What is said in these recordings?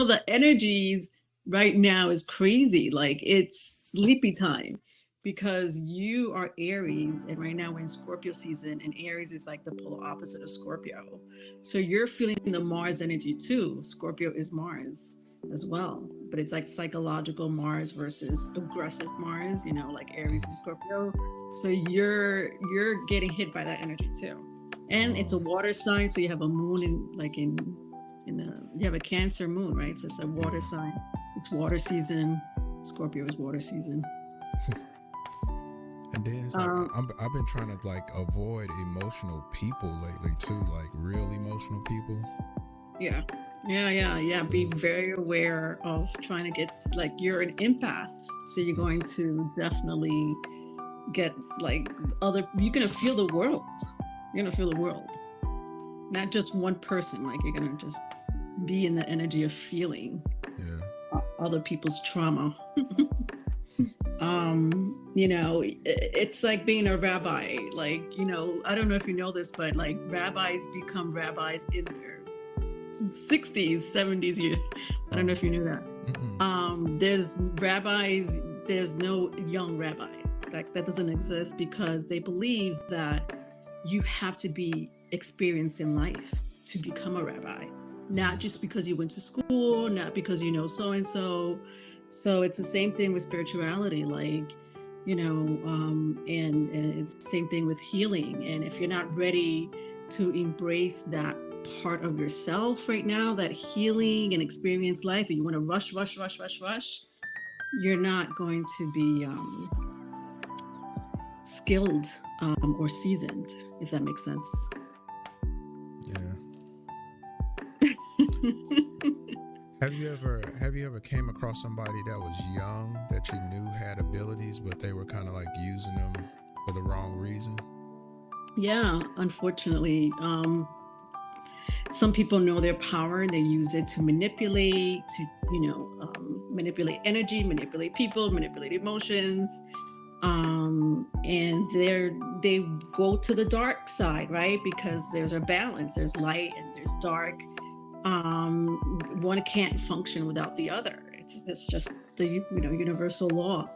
the energies right now is crazy. Like it's sleepy time because you are Aries, and right now we're in Scorpio season, and Aries is like the polar opposite of Scorpio. So you're feeling the Mars energy too. Scorpio is Mars as well, but it's like psychological Mars versus aggressive Mars, you know, like Aries and Scorpio. So you're getting hit by that energy too. And it's a water sign, so you have a moon you have a Cancer moon, right? So it's a water sign. It's water season. Scorpio is water season. And then it's like I've been trying to like avoid emotional people lately too, like real emotional people. Yeah. Be very aware of trying to get, like, you're an empath, so you're going to definitely get like you're gonna feel the world. You're gonna feel the world, not just one person. Like you're gonna just be in the energy of feeling other people's trauma. You know, it's like being a rabbi. Like, you know, I don't know if you know this, but like rabbis become rabbis in their 60s, 70s years. I don't know if you knew that. There's rabbis, there's no young rabbi. Like that doesn't exist because they believe that you have to be experienced in life to become a rabbi, not just because you went to school, not because you know so and so. So it's the same thing with spirituality, like, you know, and it's the same thing with healing. And if you're not ready to embrace that part of yourself right now, that healing and experience life, and you want to rush, you're not going to be skilled or seasoned, if that makes sense. Yeah. Have you ever came across somebody that was young that you knew had abilities, but they were kind of like using them for the wrong reason? Yeah, unfortunately. Some people know their power and they use it to manipulate, manipulate energy, manipulate people, manipulate emotions. And they go to the dark side, right? Because there's a balance, there's light and there's dark. One can't function without the other. It's just the universal law.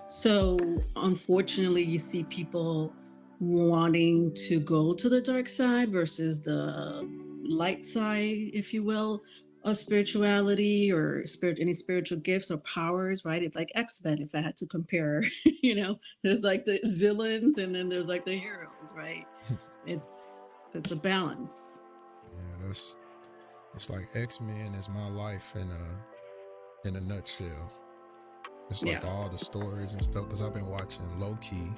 So unfortunately, you see people wanting to go to the dark side versus the light side, if you will, of spirituality or any spiritual gifts or powers, right? It's like X-Men, if I had to compare. There's like the villains and then there's like the heroes, right? It's a balance. Yeah, it's like X-Men is my life in a nutshell. It's like all the stories and stuff, because I've been watching Low-Key,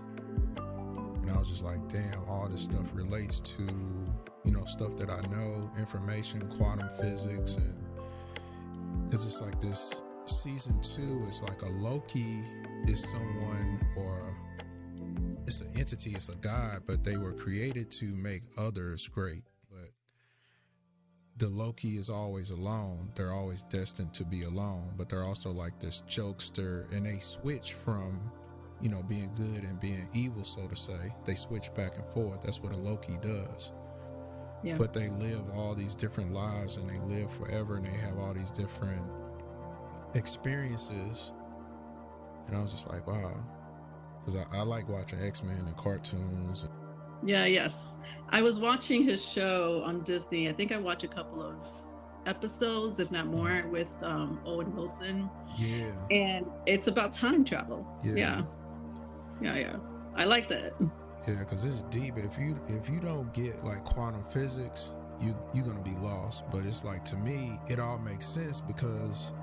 and I was just like, damn, all this stuff relates to, stuff that I know, information, quantum physics, and because it's like this season 2 is like a Loki is someone, or it's an entity, it's a god, but they were created to make others great. But the Loki is always alone. They're always destined to be alone, but they're also like this jokester, and they switch from, being good and being evil, so to say. They switch back and forth. That's what a Loki does. Yeah. But they live all these different lives, and they live forever, and they have all these different experiences. And I was just like, wow. Because I like watching X-Men and cartoons. Yeah, yes. I was watching his show on Disney. I think I watched a couple of episodes, if not more, with Owen Wilson. Yeah. And it's about time travel. Yeah. I liked it. Yeah, because it's deep. If you don't get like quantum physics, you're gonna be lost. But it's like, to me, it all makes sense because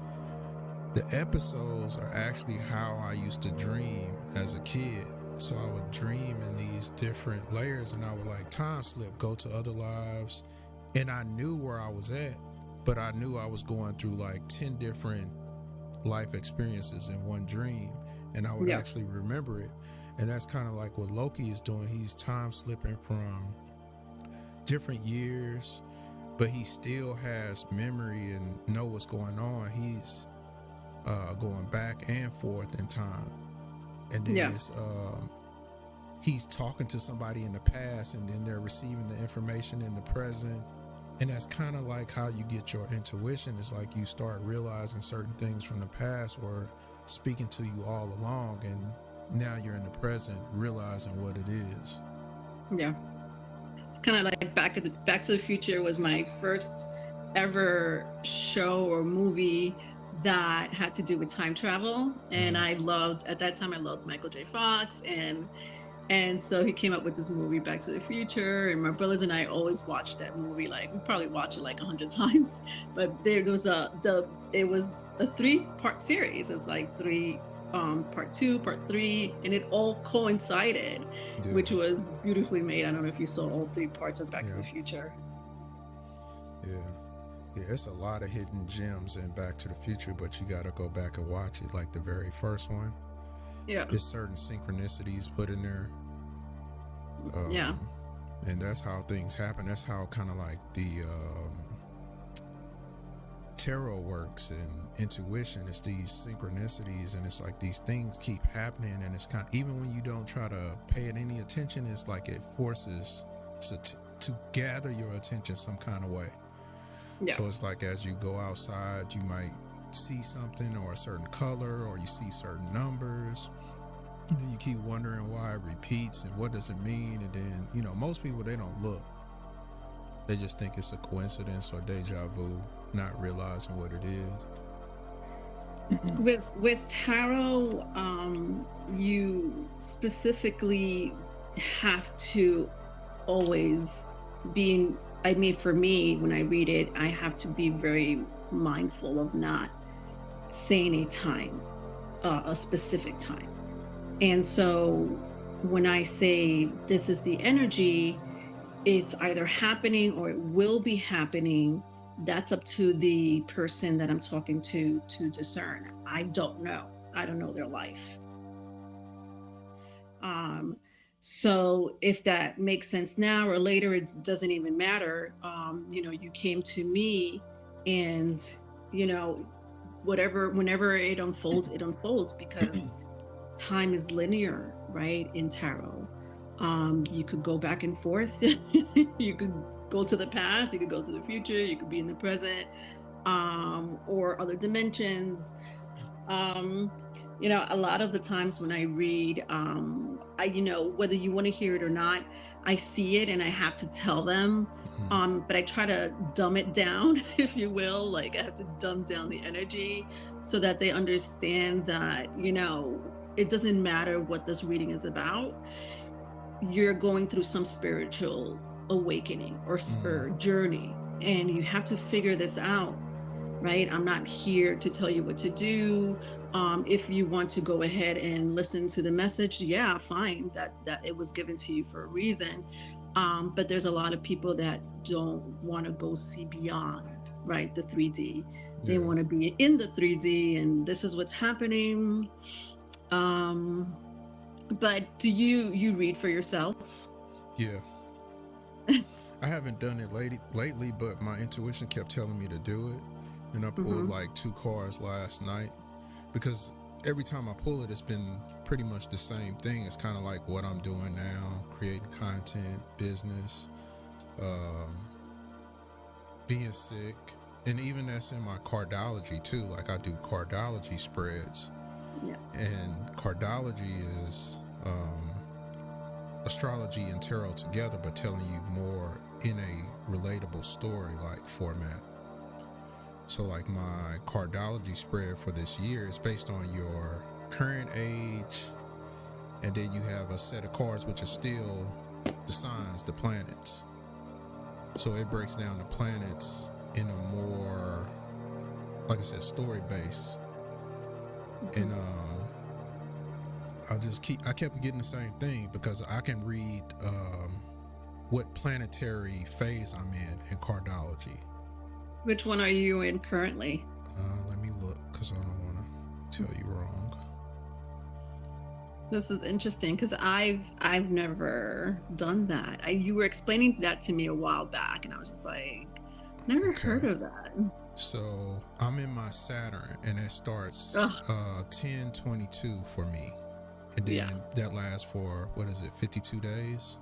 the episodes are actually how I used to dream as a kid. So I would dream in these different layers, and I would like time slip, go to other lives, and I knew where I was at, but I knew I was going through like 10 different life experiences in one dream, and I would actually remember it. And that's kind of like what Loki is doing. He's time slipping from different years, but he still has memory and know what's going on. He's going back and forth in time. And then he's talking to somebody in the past, and then they're receiving the information in the present. And that's kind of like how you get your intuition. It's like you start realizing certain things from the past were speaking to you all along, and now you're in the present realizing what it is. Yeah. It's kind of like Back to the Future was my first ever show or movie that had to do with time travel. And I loved, at that time, I loved Michael J. Fox. And so he came up with this movie, Back to the Future. And my brothers and I always watched that movie. Like, we probably watched it like 100 times. But it was a 3-part series. It's like part 2, part 3, and it all coincided, which was beautifully made. I don't know if you saw all 3 parts of Back to the Future. Yeah, it's a lot of hidden gems in Back to the Future, but you got to go back and watch it, like the very first one. Yeah. There's certain synchronicities put in there. And that's how things happen. That's how kind of like the tarot works and intuition. It's these synchronicities, and it's like these things keep happening, and it's kind of, even when you don't try to pay it any attention, it's like it forces to gather your attention some kind of way. Yeah. So it's like as you go outside, you might see something or a certain color, or you see certain numbers, and then you keep wondering why it repeats and what does it mean. And then, you know, most people, they don't look. They just think it's a coincidence or deja vu, not realizing what it is. With tarot, you specifically have to always be, I mean, for me, when I read it, I have to be very mindful of not saying a time, a specific time. And so when I say this is the energy, it's either happening or it will be happening. That's up to the person that I'm talking to discern. I don't know. I don't know their life. So if that makes sense now or later, it doesn't even matter. You know, you came to me, and, you know, whenever it unfolds because time is linear, right? In tarot. You could go back and forth. You could go to the past, you could go to the future, you could be in the present, or other dimensions. You know, a lot of the times when I read, you know, whether you want to hear it or not, I see it and I have to tell them. But I try to dumb it down, if you will. Like, I have to dumb down the energy so that they understand that, you know, it doesn't matter what this reading is about. You're going through some spiritual awakening or journey, and you have to figure this out, right? I'm not here to tell you what to do. If you want to go ahead and listen to the message, yeah, fine. That it was given to you for a reason. But there's a lot of people that don't want to go see beyond, right? The 3D. They want to be in the 3D, and this is what's happening. But do you read for yourself? Yeah. I haven't done it lately, but my intuition kept telling me to do it. And I pulled like 2 cards last night, because every time I pull it, it's been pretty much the same thing. It's kind of like what I'm doing now, creating content, business, being sick. And even that's in my cardology too. Like, I do cardology spreads. Yeah. And cardology is astrology and tarot together, but telling you more in a relatable story-like format. So like my cardology spread for this year is based on your current age, and then you have a set of cards which are still the signs, the planets. So it breaks down the planets in a more, like I said, story base. And I kept getting the same thing, because I can read what planetary phase I'm in cardology. Which one are you in currently? Let me look, because I don't want to tell you wrong. This is interesting, because I've never done that. You were explaining that to me a while back, and I was just like, never heard of that. So I'm in my Saturn, and it starts 10/22 for me, and then that lasts for 52 days.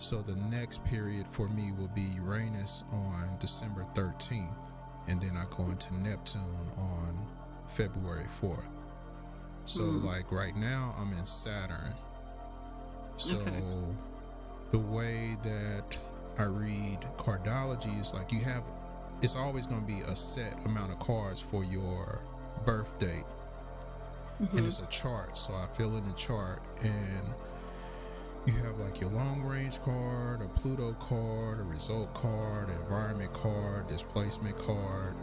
So the next period for me will be Uranus on December 13th, and then I go into Neptune on February 4th. So like right now I'm in Saturn. So the way that I read cardology is like it's always going to be a set amount of cards for your birth date. And it's a chart. So I fill in the chart, and you have like your long range card, a Pluto card, a result card, an environment card, displacement card.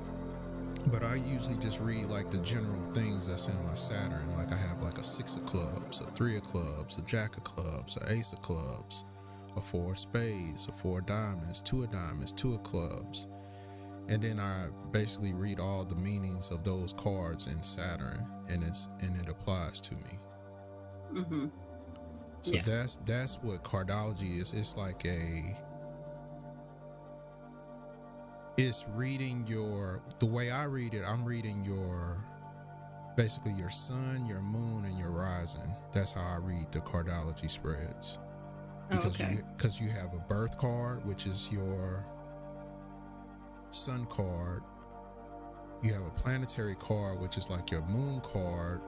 But I usually just read like the general things that's in my Saturn. Like I have like a 6 of clubs, a 3 of clubs, a jack of clubs, a ace of clubs, a 4 of spades, a 4 of diamonds, 2 of diamonds, 2 of clubs. And then I basically read all the meanings of those cards in Saturn, and it applies to me. So that's what cardology is. It's like it's reading the way I read it, I'm reading basically your sun, your moon, and your rising. That's how I read the cardology spreads. Because you have a birth card, which is your sun card. You have a planetary card, which is like your moon card.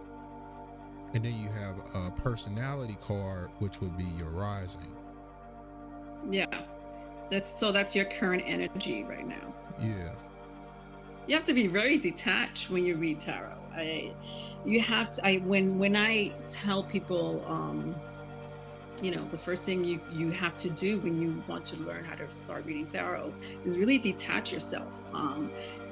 And then you have a personality card, which would be your rising. Yeah. That's your current energy right now. Yeah. You have to be very detached when you read tarot. When I tell people, the first thing you have to do when you want to learn how to start reading tarot is really detach yourself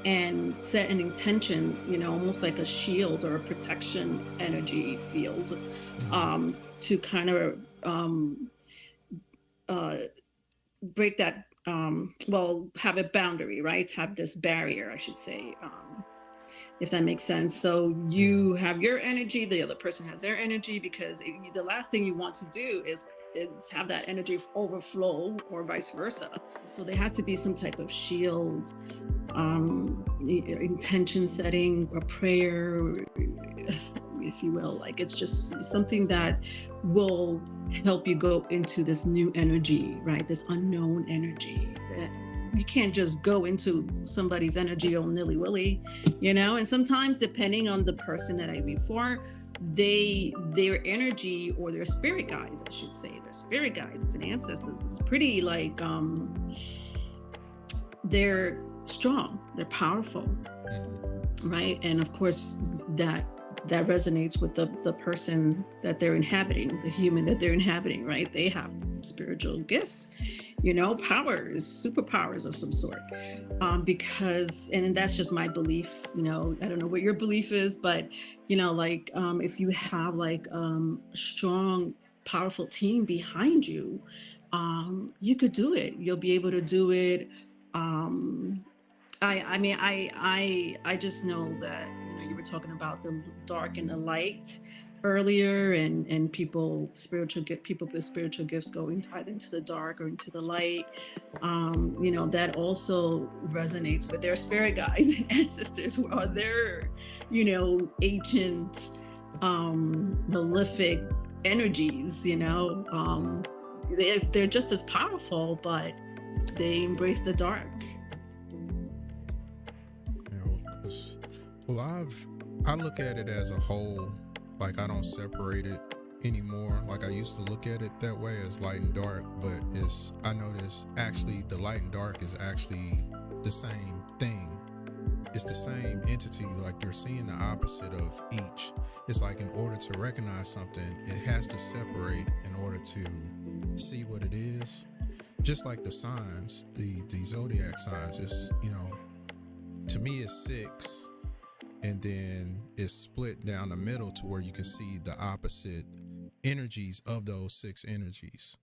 and set an intention, almost like a shield or a protection energy field, to kind of break that, have a boundary, right? Have this barrier, I should say, if that makes sense. So you have your energy, the other person has their energy, because the last thing you want to do is have that energy overflow, or vice versa. So there has to be some type of shield, intention setting, a prayer, if you will. Like, it's just something that will help you go into this new energy, right? This unknown energy that you can't just go into somebody's energy all nilly-willy, and sometimes, depending on the person that I read for, their energy, or their spirit guides, I should say, their spirit guides and ancestors, is pretty like, they're strong, they're powerful, right? And of course that resonates with the person that they're inhabiting, the human that they're inhabiting, right? They have spiritual gifts, powers, superpowers of some sort, because, and that's just my belief, I don't know what your belief is, but if you have like a strong, powerful team behind you, you could do it. You'll be able to do it. I just know that, you were talking about the dark and the light earlier, and people with spiritual gifts going either into the dark or into the light. That also resonates with their spirit guides and ancestors, who are their, ancient, malefic energies. They're just as powerful, but they embrace the dark. Well, I look at it as a whole. Like, I don't separate it anymore. Like, I used to look at it that way, as light and dark, but I notice actually the light and dark is actually the same thing. It's the same entity. Like, you're seeing the opposite of each. It's like, in order to recognize something, it has to separate in order to see what it is. Just like the signs, the zodiac signs, it's, to me it's 6. And then it's split down the middle to where you can see the opposite energies of those 6 energies.